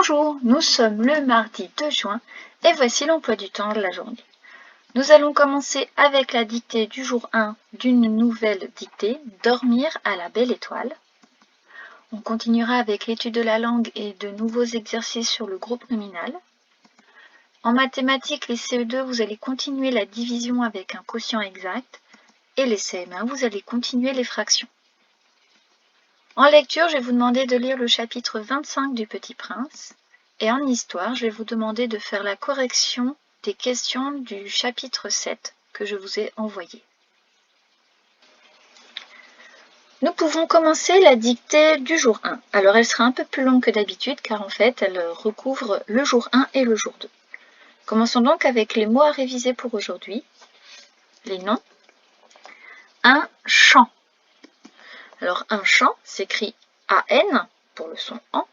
Bonjour, nous sommes le mardi 2 juin et voici l'emploi du temps de la journée. Nous allons commencer avec la dictée du jour 1 d'une nouvelle dictée, Dormir à la belle étoile. On continuera avec l'étude de la langue et de nouveaux exercices sur le groupe nominal. En mathématiques, les CE2, vous allez continuer la division avec un quotient exact et les CM1, vous allez continuer les fractions. En lecture, je vais vous demander de lire le chapitre 25 du Petit Prince. Et en histoire, je vais vous demander de faire la correction des questions du chapitre 7 que je vous ai envoyé. Nous pouvons commencer la dictée du jour 1. Alors elle sera un peu plus longue que d'habitude car en fait elle recouvre le jour 1 et le jour 2. Commençons donc avec les mots à réviser pour aujourd'hui. Les noms. Un chant. Alors un chant s'écrit AN pour le son AN.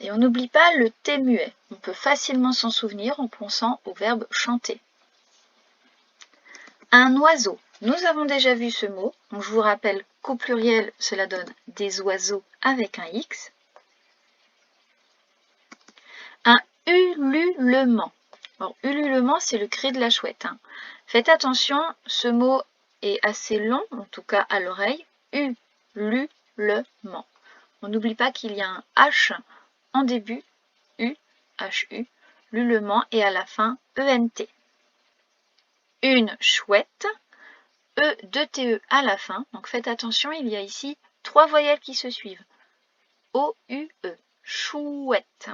Et on n'oublie pas le T muet. On peut facilement s'en souvenir en pensant au verbe chanter. Un oiseau. Nous avons déjà vu ce mot. Donc je vous rappelle qu'au pluriel, cela donne des oiseaux avec un X. Un ululement. Alors, ululement, c'est le cri de la chouette. Faites attention, ce mot est assez long, en tout cas à l'oreille. Ululement. On n'oublie pas qu'il y a un H en début, U, H-U, l'ulement, et à la fin, E-N-T. Une chouette, E-2-T-E à la fin. Donc faites attention, il y a ici 3 voyelles qui se suivent. O-U-E, chouette.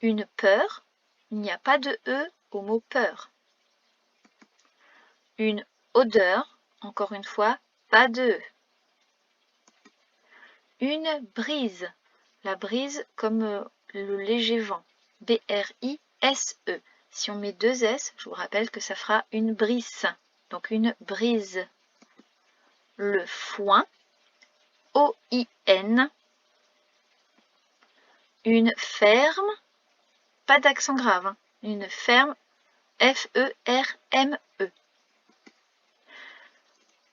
Une peur, il n'y a pas de E au mot peur. Une odeur, encore une fois, pas de E. Une brise, la brise comme le léger vent, B-R-I-S-E. Si on met 2 S, je vous rappelle que ça fera une brise, donc une brise. Le foin, O-I-N. Une ferme, pas d'accent grave, une ferme, F-E-R-M-E.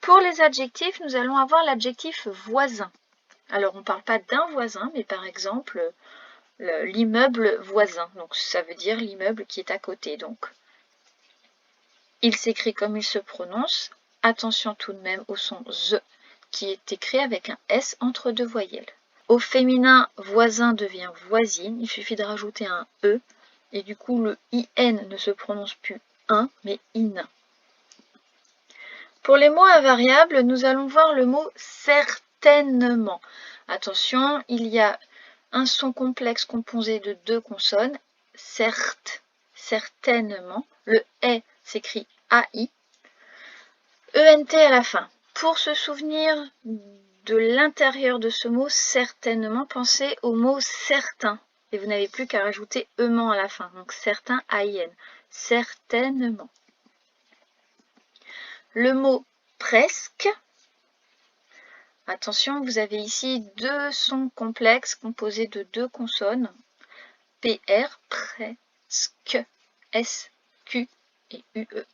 Pour les adjectifs, nous allons avoir l'adjectif voisin. Alors, on ne parle pas d'un voisin, mais par exemple, l'immeuble voisin. Donc, ça veut dire l'immeuble qui est à côté. Donc, il s'écrit comme il se prononce. Attention tout de même au son Z, qui est écrit avec un S entre 2 voyelles. Au féminin, voisin devient voisine. Il suffit de rajouter un E. Et du coup, le IN ne se prononce plus un, mais IN. Pour les mots invariables, nous allons voir le mot certainement. Attention, il y a un son complexe composé de 2 consonnes. Certes, certainement. Le E s'écrit AI. ENT à la fin. Pour se souvenir de l'intérieur de ce mot certainement, pensez au mot certain. Et vous n'avez plus qu'à rajouter ement à la fin. Donc certain, AIN. Certainement. Le mot presque. Attention, vous avez ici 2 sons complexes composés de 2 consonnes. PR, presque, S, Q et UE.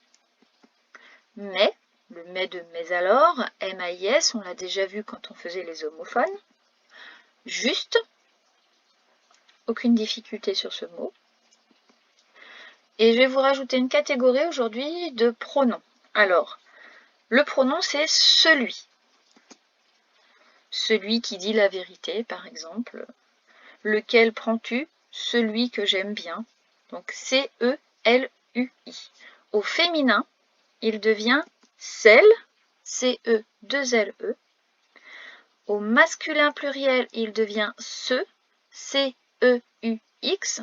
Mais, le mais de mais alors, M-A-I-S, on l'a déjà vu quand on faisait les homophones. Juste, aucune difficulté sur ce mot. Et je vais vous rajouter une catégorie aujourd'hui de pronoms. Alors, le pronom c'est celui. Celui qui dit la vérité, par exemple. Lequel prends-tu? Celui que j'aime bien. Donc C-E-L-U-I. Au féminin, il devient celle, C-E-2-L-E. Au masculin pluriel, il devient ce, C-E-U-X.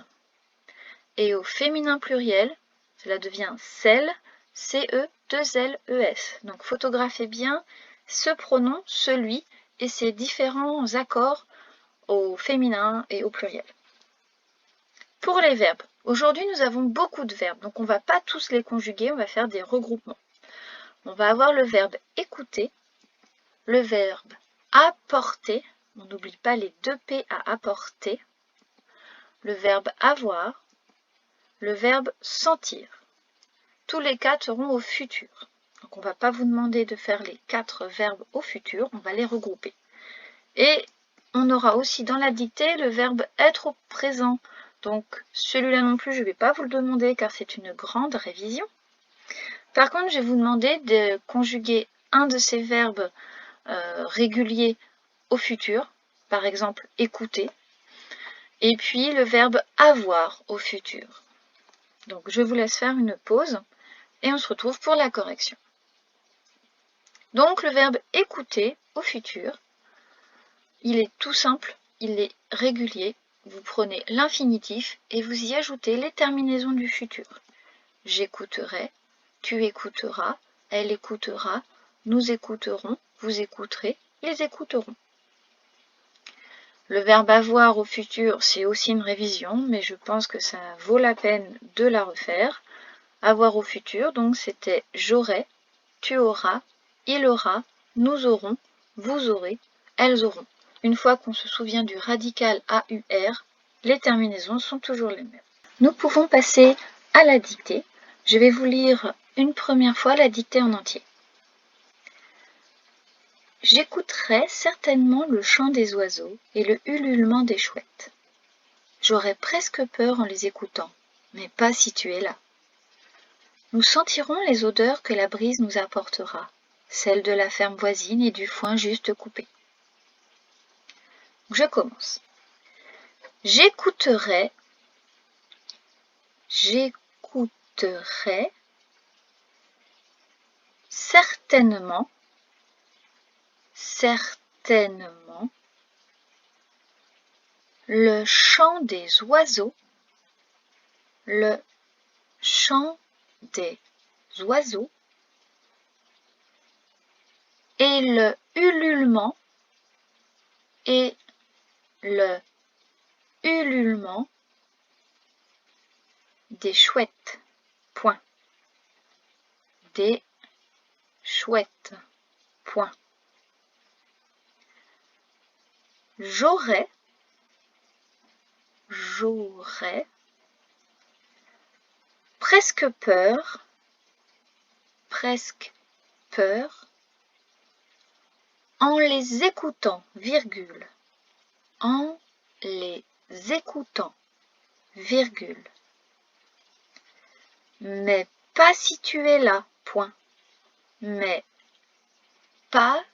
Et au féminin pluriel, cela devient celle, C-E-2-L-E-S. Donc photographiez bien ce pronom, celui, et ses différents accords au féminin et au pluriel. Pour les verbes, aujourd'hui nous avons beaucoup de verbes, donc on ne va pas tous les conjuguer, on va faire des regroupements. On va avoir le verbe écouter, le verbe apporter, on n'oublie pas les 2 P à apporter, le verbe avoir, le verbe sentir. Tous les 4 seront au futur. Donc on ne va pas vous demander de faire les 4 verbes au futur, on va les regrouper. Et on aura aussi dans la dictée le verbe être au présent. Donc celui-là non plus, je ne vais pas vous le demander car c'est une grande révision. Par contre, je vais vous demander de conjuguer un de ces verbes réguliers au futur, par exemple écouter, et puis le verbe avoir au futur. Donc je vous laisse faire une pause et on se retrouve pour la correction. Donc le verbe écouter au futur, il est tout simple, il est régulier. Vous prenez l'infinitif et vous y ajoutez les terminaisons du futur. J'écouterai, tu écouteras, elle écoutera, nous écouterons, vous écouterez, ils écouteront. Le verbe avoir au futur, c'est aussi une révision, mais je pense que ça vaut la peine de la refaire. Avoir au futur, donc c'était j'aurai, tu auras, il aura, nous aurons, vous aurez, elles auront. Une fois qu'on se souvient du radical AUR, les terminaisons sont toujours les mêmes. Nous pouvons passer à la dictée. Je vais vous lire une première fois la dictée en entier. J'écouterai certainement le chant des oiseaux et le ululement des chouettes. J'aurais presque peur en les écoutant, mais pas si tu es là. Nous sentirons les odeurs que la brise nous apportera, celles de la ferme voisine et du foin juste coupé. Je commence. J'écouterai certainement le chant des oiseaux, le chant des oiseaux et le ululement des chouettes. Point. Des chouettes. Point. J'aurais presque peur en les écoutant, virgule, en les écoutant, virgule. Mais pas si tu es là, point. Mais pas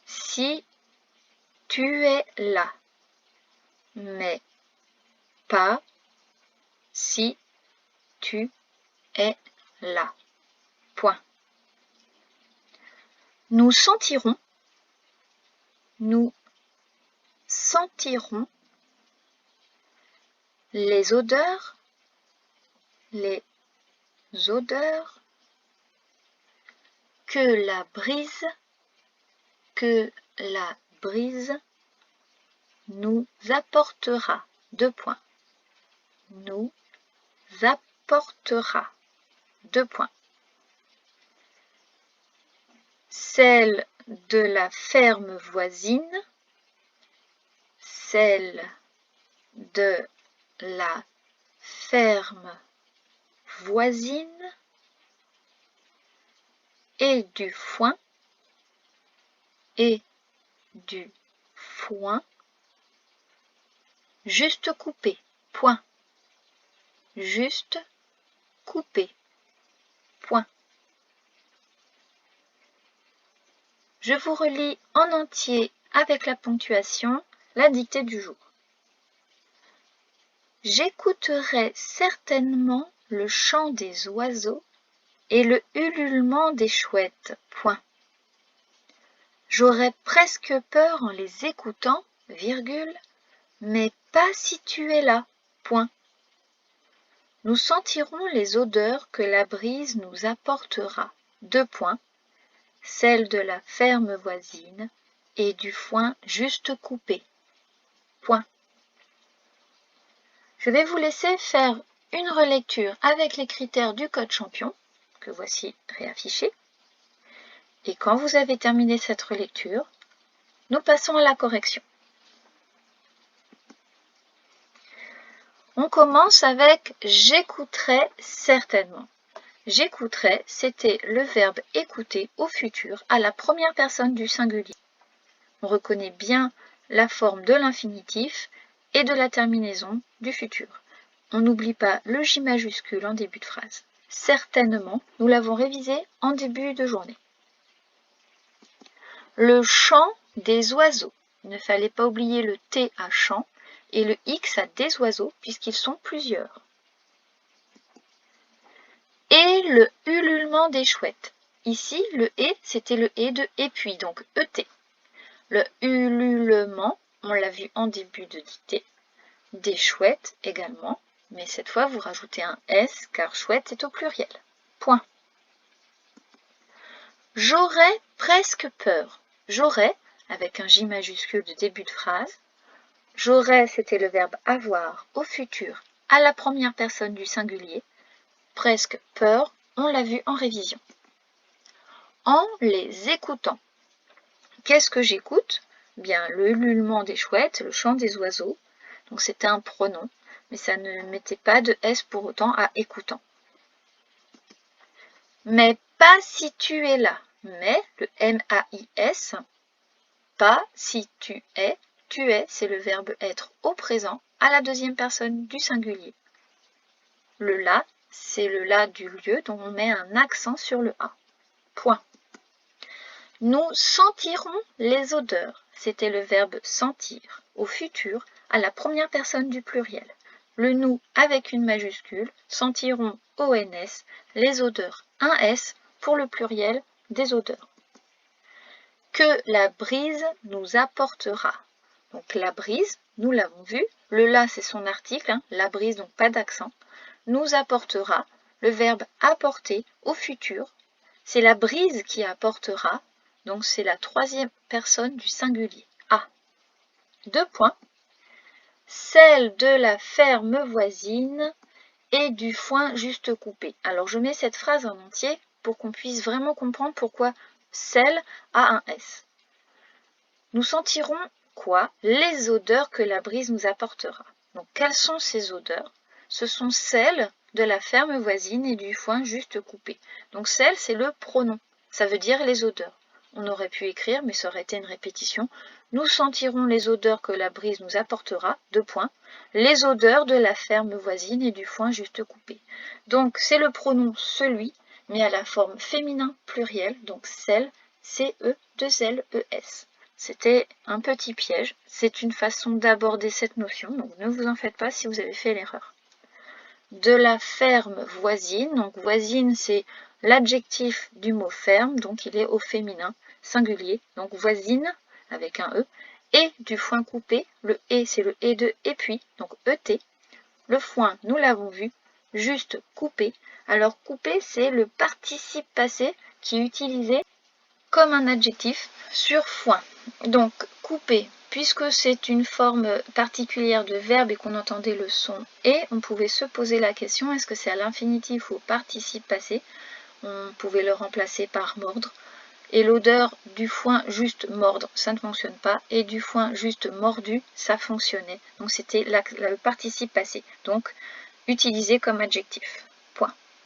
si tu es là. Mais pas si tu es là. Point. Nous sentirons les odeurs que la brise nous apportera. Deux points. Nous apportera. Deux points. Celle de la ferme voisine, celle de la ferme voisine et du foin juste coupé, point. Juste coupé, point. Je vous relis en entier avec la ponctuation la dictée du jour. J'écouterai certainement le chant des oiseaux et le ululement des chouettes, point. J'aurais presque peur en les écoutant, virgule, mais pas si tu es là, point. Nous sentirons les odeurs que la brise nous apportera, deux points, celle de la ferme voisine et du foin juste coupé, point. Je vais vous laisser faire une relecture avec les critères du code champion, que voici réaffichés. Et quand vous avez terminé cette relecture, nous passons à la correction. On commence avec « j'écouterai certainement ». J'écouterai, c'était le verbe écouter au futur à la première personne du singulier. On reconnaît bien la forme de l'infinitif et de la terminaison du futur. On n'oublie pas le J majuscule en début de phrase. Certainement, nous l'avons révisé en début de journée. Le chant des oiseaux. Il ne fallait pas oublier le T à chant et le X à des oiseaux puisqu'ils sont plusieurs. Et le ululement des chouettes. Ici, le et, c'était le et de et puis, donc ET. Le ululement, on l'a vu en début de dictée. Des chouettes également, mais cette fois vous rajoutez un S car chouette est au pluriel. Point. J'aurais presque peur. J'aurais, avec un J majuscule de début de phrase. J'aurais, c'était le verbe avoir au futur à la première personne du singulier. Presque peur, on l'a vu en révision. En les écoutant. Qu'est-ce que j'écoute? Bien, le ululement des chouettes, le chant des oiseaux. Donc c'était un pronom, mais ça ne mettait pas de S pour autant à écoutant. Mais pas si tu es là. Mais, le M-A-I-S, pas si tu es. Tu es, c'est le verbe être au présent à la deuxième personne du singulier. Le là, c'est le là du lieu dont on met un accent sur le A. Point. Nous sentirons les odeurs. C'était le verbe sentir au futur à la première personne du pluriel. Le nous avec une majuscule, sentiront ONS, les odeurs, un S pour le pluriel des odeurs. Que la brise nous apportera. Donc la brise, nous l'avons vu, le là c'est son article, la brise donc pas d'accent, nous apportera, le verbe apporter au futur, c'est la brise qui apportera, donc c'est la troisième personne du singulier, A. 2 points. Celle de la ferme voisine et du foin juste coupé. Alors je mets cette phrase en entier pour qu'on puisse vraiment comprendre pourquoi celle a un S. Nous sentirons quoi? Les odeurs que la brise nous apportera. Donc quelles sont ces odeurs? Ce sont celles de la ferme voisine et du foin juste coupé. Donc celles, c'est le pronom. Ça veut dire les odeurs. On aurait pu écrire, mais ça aurait été une répétition. Nous sentirons les odeurs que la brise nous apportera, 2 points, les odeurs de la ferme voisine et du foin juste coupé. Donc c'est le pronom celui, mais à la forme féminin pluriel, donc celle, C-E-2-L-E-S. C'était un petit piège. C'est une façon d'aborder cette notion, donc ne vous en faites pas si vous avez fait l'erreur. De la ferme voisine, donc voisine c'est l'adjectif du mot ferme, donc il est au féminin, singulier, donc voisine avec un E, et du foin coupé, le et c'est le et de et puis, donc ET. Le foin, nous l'avons vu, juste coupé. Alors coupé c'est le participe passé qui est utilisé comme un adjectif sur foin. Donc couper, puisque c'est une forme particulière de verbe et qu'on entendait le son et, on pouvait se poser la question, est-ce que c'est à l'infinitif ou au participe passé? On pouvait le remplacer par mordre. Et l'odeur du foin juste mordre, ça ne fonctionne pas. Et du foin juste mordu, ça fonctionnait. Donc c'était le participe passé. Donc utilisé comme adjectif. Point.